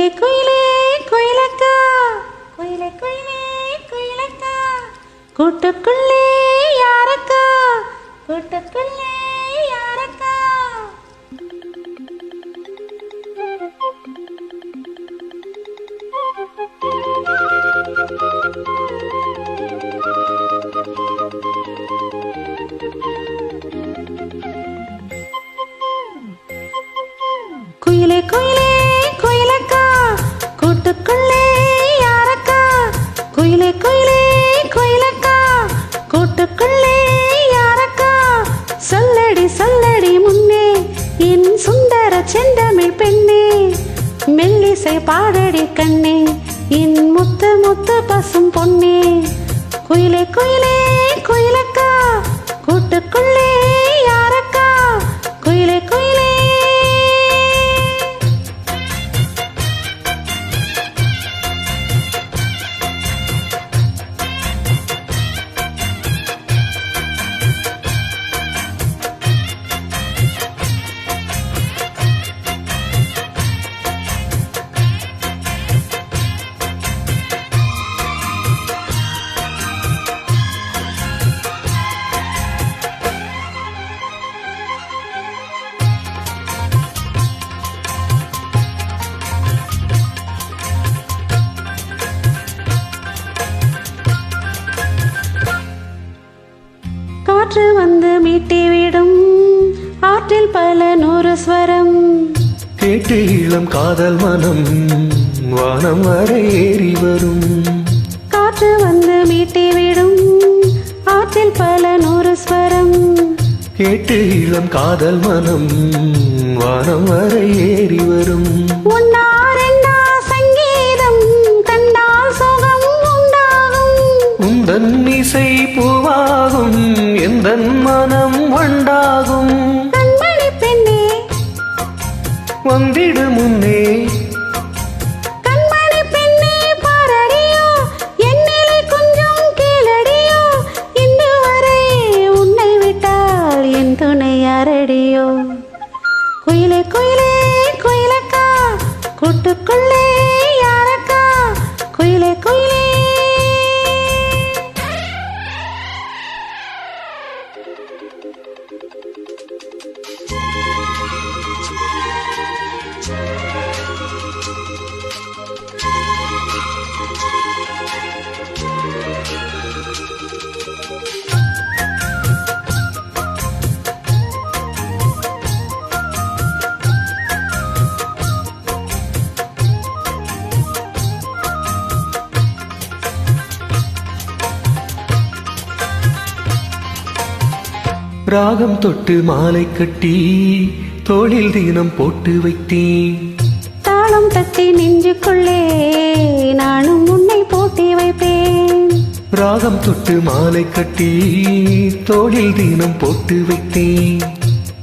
குயிலே குயிலே குயிலக்கா குயிலே குயிலே குயிலக்கா கூட்டுக்குள்ளே யாரக்கா கூட்டுக்குள்ளே யாரக்கா குயிலே குயிலே குயிலக்கா கூட்டுக்குள்ளே யாரக்கா குயிலே குயிலே குயிலக்கா கூட்டுக்குள்ளே யாரக்கா சொல்லடி சொல்லடி முன்னே என் சுந்தர செந்தமிழ் பெண்ணே மெல்லிசை பாடடி கண்ணே என் முத்து முத்து பசும் பொன்னே குயிலே குயிலே குயிலக்கா கூட்டுக்குள்ளே யாரக்கா குயிலே குயிலே காற்று வந்து மீட்டிவிடும் ஆற்றில் பல நூறு ஸ்வரம் கேட்டு இளம் காதல் மனம் வானம் வரை ஏறி வரும் காற்று வந்து மீட்டிவிடும் ஆற்றில் பல நூறு ஸ்வரம் கேட்டு இளம் காதல் மனம் வானம் வரை ஏறி வரும் உன்னாரென்னா சங்கீதம் கண்டால் சுகம் உண்டாகும் உந்தன் இசை பூவாகும் எந்தன் மனம் வண்டாகும் கண்மணி பெண்ணே வந்திடு முன்னே கண்மணி பெண்ணே பாரடியோ என்னிலை கொஞ்சம் கீழடியோ இன்று வரை உன்னை விட்டால் என் துணை யாரடியோ குயிலே குயிலே குயிலக்கா கூட்டுக்குள்ளே யாரக்கா குயிலே குயிலே ராகம் தொட்டு மாலை கட்டி தோளில் தினம் போட்டு வைத்தேன் தாளம் தட்டி நெஞ்சுக்குள்ளே நானும் உன்னை போட்டி வைப்பேன் ராகம் தொட்டு மாலை கட்டி தோளில் தினம் போட்டு வைத்தேன்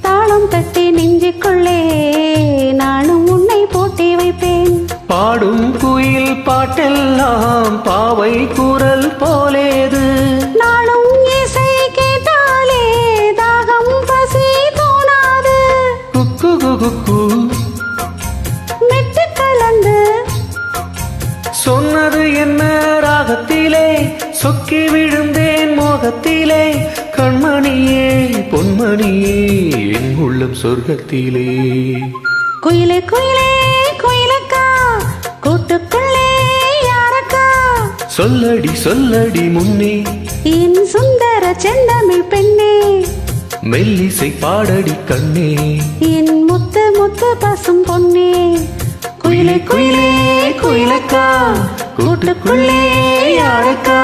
தாளம் தட்டி நெஞ்சுக்குள்ளே நானும் உன்னை போட்டி வைப்பேன் பாடும் குயில் பாட்டெல்லாம் பாவை குரல் போலேது நாளும் இசை கேட்டாலே தாகம் பசி தோணாது குக்கு குக்கு மெட்டு கலந்து சொன்னது என்ன ராகத்திலே சொக்கி விழுந்தேன் மோகத்திலே கண்மணியே பொன்மணியே என் உள்ளம் சொர்க்கத்திலே குயிலே குயிலே குயிலக்கா கூட்டுக்குள்ளே யாரக்கா சொல்லடி சொல்லடி முன்னே என் சுந்தர செந்தமிழ் பெண்ணே மெல்லிசை பாடடி கண்ணே என் முத்து முத்து பசும் பொன்னே குயிலே குயிலே குயிலக்கா கூட்டுக்குள்ளே யாரக்கா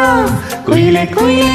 குயிலே குயிலே